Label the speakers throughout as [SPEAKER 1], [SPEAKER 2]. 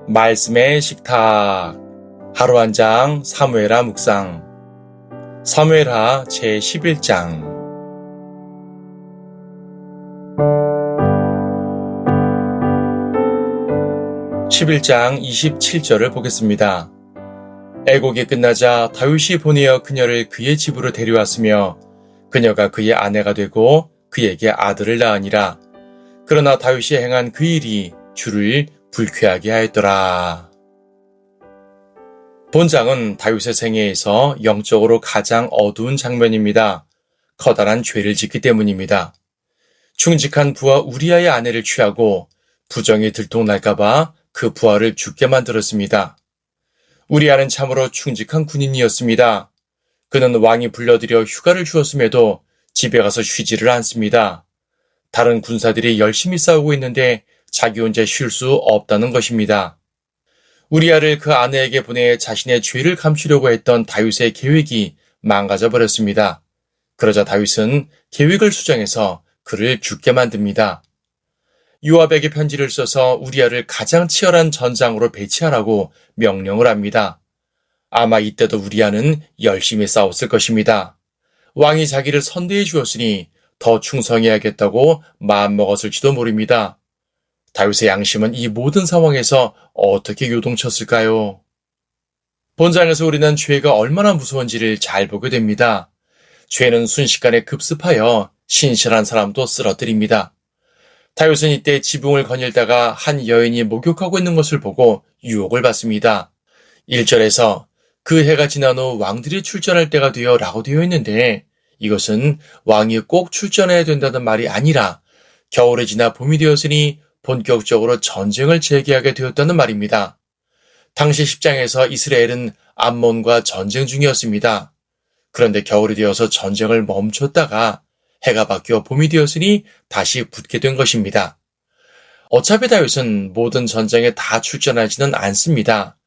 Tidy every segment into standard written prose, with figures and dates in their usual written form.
[SPEAKER 1] 말씀의 식탁 하루 한 장 사무엘하 묵상 사무엘하 제11장 11장 27절을 보겠습니다. 애곡이 끝나자 다윗이 보내어 그녀를 그의 집으로 데려왔으며 그녀가 그의 아내가 되고 그에게 아들을 낳으니라. 그러나 다윗이 행한 그 일이 주를 불쾌하게 하였더라. 본장은 다윗의 생애에서 영적으로 가장 어두운 장면입니다. 커다란 죄를 짓기 때문입니다. 충직한 부하 우리아의 아내를 취하고 부정이 들통날까봐 그 부하를 죽게 만들었습니다. 우리아는 참으로 충직한 군인이었습니다. 그는 왕이 불러들여 휴가를 주었음에도 집에 가서 쉬지를 않습니다. 다른 군사들이 열심히 싸우고 있는데 자기 혼자 쉴 수 없다는 것입니다. 우리아를 그 아내에게 보내 자신의 죄를 감추려고 했던 다윗의 계획이 망가져 버렸습니다. 그러자 다윗은 계획을 수정해서 그를 죽게 만듭니다. 요압에게 편지를 써서 우리아를 가장 치열한 전장으로 배치하라고 명령을 합니다. 아마 이때도 우리아는 열심히 싸웠을 것입니다. 왕이 자기를 선대해 주었으니 더 충성해야겠다고 마음먹었을지도 모릅니다. 다윗의 양심은 이 모든 상황에서 어떻게 요동쳤을까요? 본장에서 우리는 죄가 얼마나 무서운지를 잘 보게 됩니다. 죄는 순식간에 급습하여 신실한 사람도 쓰러뜨립니다. 다윗은 이때 지붕을 거닐다가 한 여인이 목욕하고 있는 것을 보고 유혹을 받습니다. 1절에서 그 해가 지난 후 왕들이 출전할 때가 되어 라고 되어 있는데 이것은 왕이 꼭 출전해야 된다는 말이 아니라 겨울이 지나 봄이 되었으니 본격적으로 전쟁을 재개하게 되었다는 말입니다. 당시 10장에서 이스라엘은 암몬과 전쟁 중이었습니다. 그런데 겨울이 되어서 전쟁을 멈췄다가 해가 바뀌어 봄이 되었으니 다시 붙게 된 것입니다. 어차피 다윗은 모든 전쟁에 다 출전하지는 않습니다.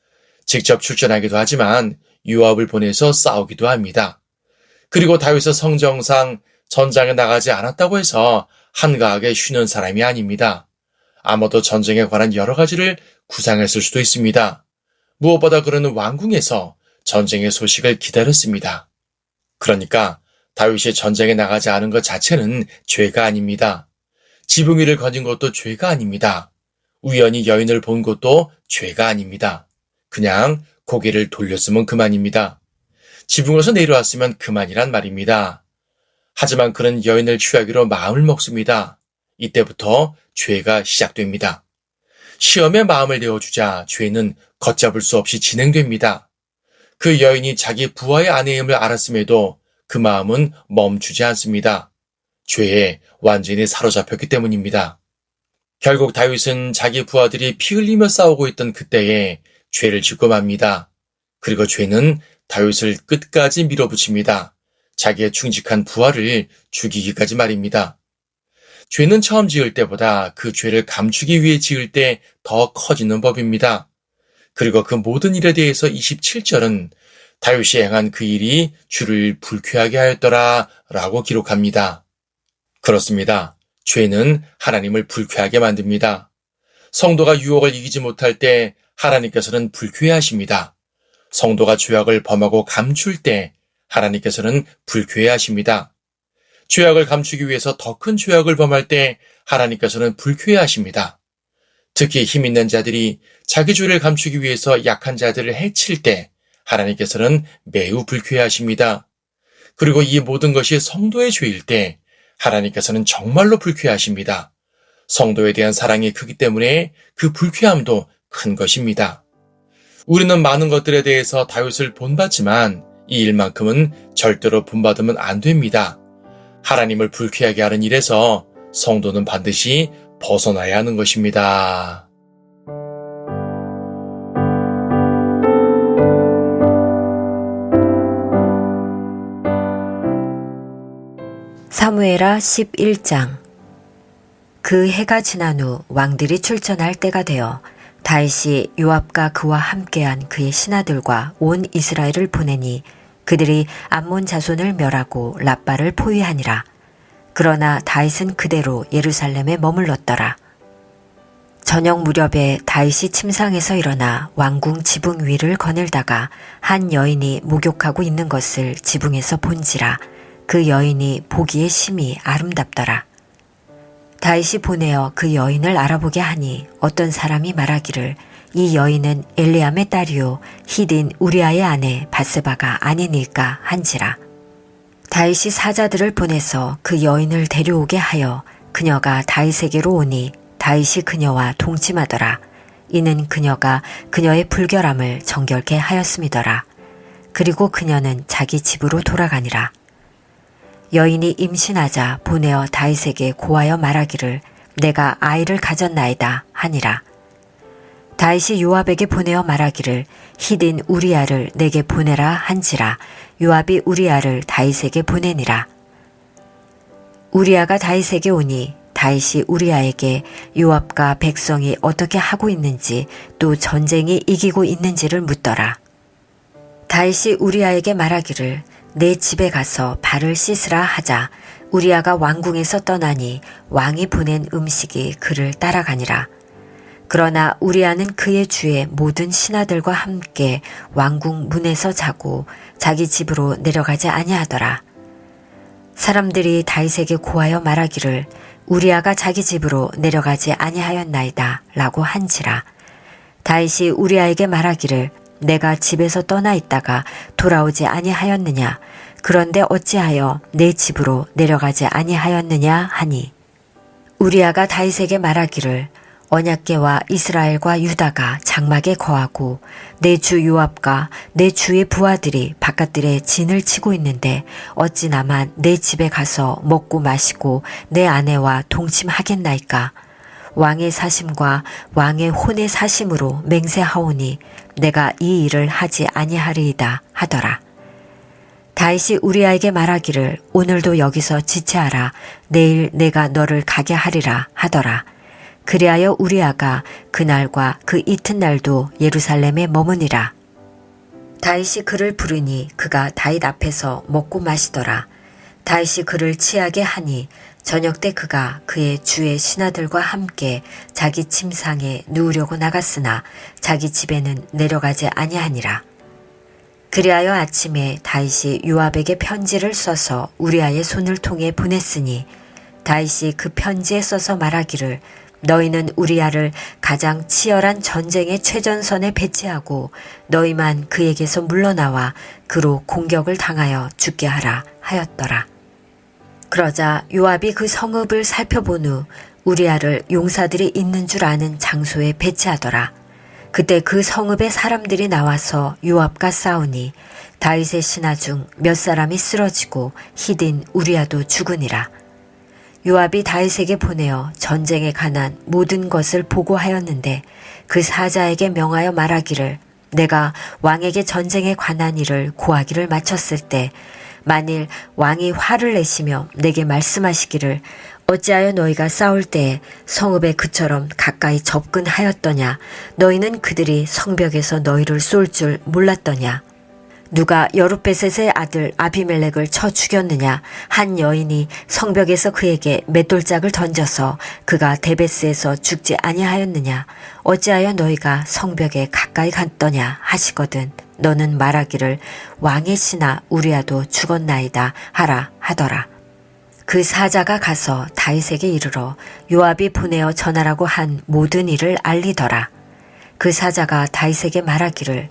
[SPEAKER 1] 직접 출전하기도 하지만 요압을 보내서 싸우기도 합니다. 그리고 다윗은 성정상 전장에 나가지 않았다고 해서 한가하게 쉬는 사람이 아닙니다. 아마도 전쟁에 관한 여러 가지를 구상했을 수도 있습니다. 무엇보다 그는 왕궁에서 전쟁의 소식을 기다렸습니다. 그러니까 다윗이 전쟁에 나가지 않은 것 자체는 죄가 아닙니다. 지붕 위를 거닌 것도 죄가 아닙니다. 우연히 여인을 본 것도 죄가 아닙니다. 그냥 고개를 돌렸으면 그만입니다. 지붕에서 내려왔으면 그만이란 말입니다. 하지만 그는 여인을 취하기로 마음을 먹습니다. 이때부터 죄가 시작됩니다. 시험에 마음을 내어주자 죄는 걷잡을 수 없이 진행됩니다. 그 여인이 자기 부하의 아내임을 알았음에도 그 마음은 멈추지 않습니다. 죄에 완전히 사로잡혔기 때문입니다. 결국 다윗은 자기 부하들이 피 흘리며 싸우고 있던 그때에 죄를 짓고 맙니다. 그리고 죄는 다윗을 끝까지 밀어붙입니다. 자기의 충직한 부하를 죽이기까지 말입니다. 죄는 처음 지을 때보다 그 죄를 감추기 위해 지을 때 더 커지는 법입니다. 그리고 그 모든 일에 대해서 27절은 다윗이 행한 그 일이 주를 불쾌하게 하였더라 라고 기록합니다. 그렇습니다. 죄는 하나님을 불쾌하게 만듭니다. 성도가 유혹을 이기지 못할 때 하나님께서는 불쾌해하십니다. 성도가 죄악을 범하고 감출 때 하나님께서는 불쾌해하십니다. 죄악을 감추기 위해서 더 큰 죄악을 범할 때 하나님께서는 불쾌해하십니다. 특히 힘 있는 자들이 자기 죄를 감추기 위해서 약한 자들을 해칠 때 하나님께서는 매우 불쾌해하십니다. 그리고 이 모든 것이 성도의 죄일 때 하나님께서는 정말로 불쾌하십니다. 성도에 대한 사랑이 크기 때문에 그 불쾌함도 큰 것입니다. 우리는 많은 것들에 대해서 다윗을 본받지만 이 일만큼은 절대로 본받으면 안 됩니다. 하나님을 불쾌하게 하는 일에서 성도는 반드시 벗어나야 하는 것입니다.
[SPEAKER 2] 사무엘하 11장. 그 해가 지난 후 왕들이 출전할 때가 되어 다윗이 요압과 그와 함께한 그의 신하들과 온 이스라엘을 보내니 그들이 암몬 자손을 멸하고 랍바를 포위하니라. 그러나 다윗은 그대로 예루살렘에 머물렀더라. 저녁 무렵에 다윗이 침상에서 일어나 왕궁 지붕 위를 거닐다가 한 여인이 목욕하고 있는 것을 지붕에서 본지라 그 여인이 보기에 심히 아름답더라. 다윗이 보내어 그 여인을 알아보게 하니 어떤 사람이 말하기를 이 여인은 엘리암의 딸이요 히딘 우리아의 아내 바세바가 아니니까 한지라. 다윗이 사자들을 보내서 그 여인을 데려오게 하여 그녀가 다윗에게로 오니 다윗이 그녀와 동침하더라. 이는 그녀가 그녀의 불결함을 정결케 하였음이더라. 그리고 그녀는 자기 집으로 돌아가니라. 여인이 임신하자 보내어 다윗에게 고하여 말하기를 내가 아이를 가졌나이다 하니라. 다윗이 요압에게 보내어 말하기를 히딘 우리아를 내게 보내라 한지라. 요압이 우리아를 다윗에게 보내니라. 우리아가 다윗에게 오니 다윗이 우리아에게 요압과 백성이 어떻게 하고 있는지 또 전쟁이 이기고 있는지를 묻더라. 다윗이 우리아에게 말하기를 내 집에 가서 발을 씻으라 하자 우리아가 왕궁에서 떠나니 왕이 보낸 음식이 그를 따라가니라. 그러나 우리아는 그의 주의 모든 신하들과 함께 왕궁 문에서 자고 자기 집으로 내려가지 아니하더라. 사람들이 다윗에게 고하여 말하기를 우리아가 자기 집으로 내려가지 아니하였나이다 라고 한지라. 다윗이 우리아에게 말하기를 내가 집에서 떠나 있다가 돌아오지 아니하였느냐. 그런데 어찌하여 내 집으로 내려가지 아니하였느냐 하니 우리아가 다윗에게 말하기를 언약궤와 이스라엘과 유다가 장막에 거하고 내 주 요압과 내 주의 부하들이 바깥들에 진을 치고 있는데 어찌 나만 내 집에 가서 먹고 마시고 내 아내와 동침하겠나이까. 왕의 사심과 왕의 혼의 사심으로 맹세하오니 내가 이 일을 하지 아니하리이다 하더라. 다윗이 우리아에게 말하기를 오늘도 여기서 지체하라. 내일 내가 너를 가게 하리라 하더라. 그리하여 우리아가 그날과 그 이튿날도 예루살렘에 머무니라. 다윗이 그를 부르니 그가 다윗 앞에서 먹고 마시더라. 다윗이 그를 취하게 하니 저녁 때 그가 그의 주의 신하들과 함께 자기 침상에 누우려고 나갔으나 자기 집에는 내려가지 아니하니라. 그리하여 아침에 다윗이 요압에게 편지를 써서 우리아의 손을 통해 보냈으니 다윗이 그 편지에 써서 말하기를 너희는 우리아를 가장 치열한 전쟁의 최전선에 배치하고 너희만 그에게서 물러나와 그로 공격을 당하여 죽게 하라 하였더라. 그러자 요압이 그 성읍을 살펴본 후 우리아를 용사들이 있는 줄 아는 장소에 배치하더라. 그때 그 성읍의 사람들이 나와서 요압과 싸우니 다윗의 신하 중 몇 사람이 쓰러지고 히딘 우리아도 죽으니라. 요압이 다윗에게 보내어 전쟁에 관한 모든 것을 보고하였는데 그 사자에게 명하여 말하기를 내가 왕에게 전쟁에 관한 일을 고하기를 마쳤을 때 만일 왕이 화를 내시며 내게 말씀하시기를 어찌하여 너희가 싸울 때에 성읍에 그처럼 가까이 접근하였더냐. 너희는 그들이 성벽에서 너희를 쏠 줄 몰랐더냐. 누가 여룻베셋의 아들 아비멜렉을 쳐 죽였느냐. 한 여인이 성벽에서 그에게 맷돌짝을 던져서 그가 데베스에서 죽지 아니하였느냐. 어찌하여 너희가 성벽에 가까이 갔더냐 하시거든 너는 말하기를 왕의 신하 우리아도 죽었나이다 하라 하더라. 그 사자가 가서 다윗에게 이르러 요압이 보내어 전하라고 한 모든 일을 알리더라. 그 사자가 다윗에게 말하기를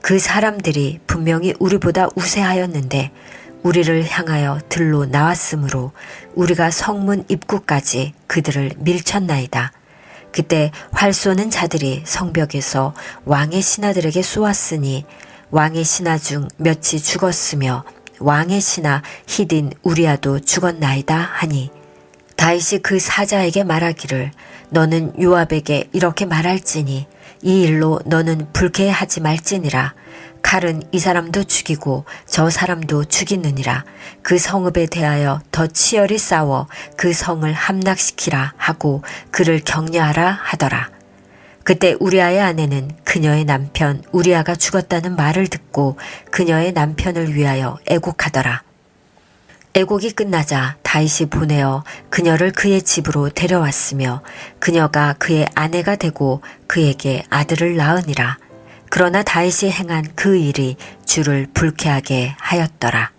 [SPEAKER 2] 그 사람들이 분명히 우리보다 우세하였는데 우리를 향하여 들로 나왔으므로 우리가 성문 입구까지 그들을 밀쳤나이다. 그때 활 쏘는 자들이 성벽에서 왕의 신하들에게 쏘았으니 왕의 신하 중 몇이 죽었으며 왕의 신하 히딘 우리아도 죽었나이다 하니 다윗이 그 사자에게 말하기를 너는 요압에게 이렇게 말할지니 이 일로 너는 불쾌하지 말지니라. 칼은 이 사람도 죽이고 저 사람도 죽이느니라. 그 성읍에 대하여 더 치열히 싸워 그 성을 함락시키라 하고 그를 격려하라 하더라. 그때 우리아의 아내는 그녀의 남편 우리아가 죽었다는 말을 듣고 그녀의 남편을 위하여 애곡하더라. 애곡이 끝나자 다윗이 보내어 그녀를 그의 집으로 데려왔으며 그녀가 그의 아내가 되고 그에게 아들을 낳으니라. 그러나 다윗이 행한 그 일이 주를 불쾌하게 하였더라.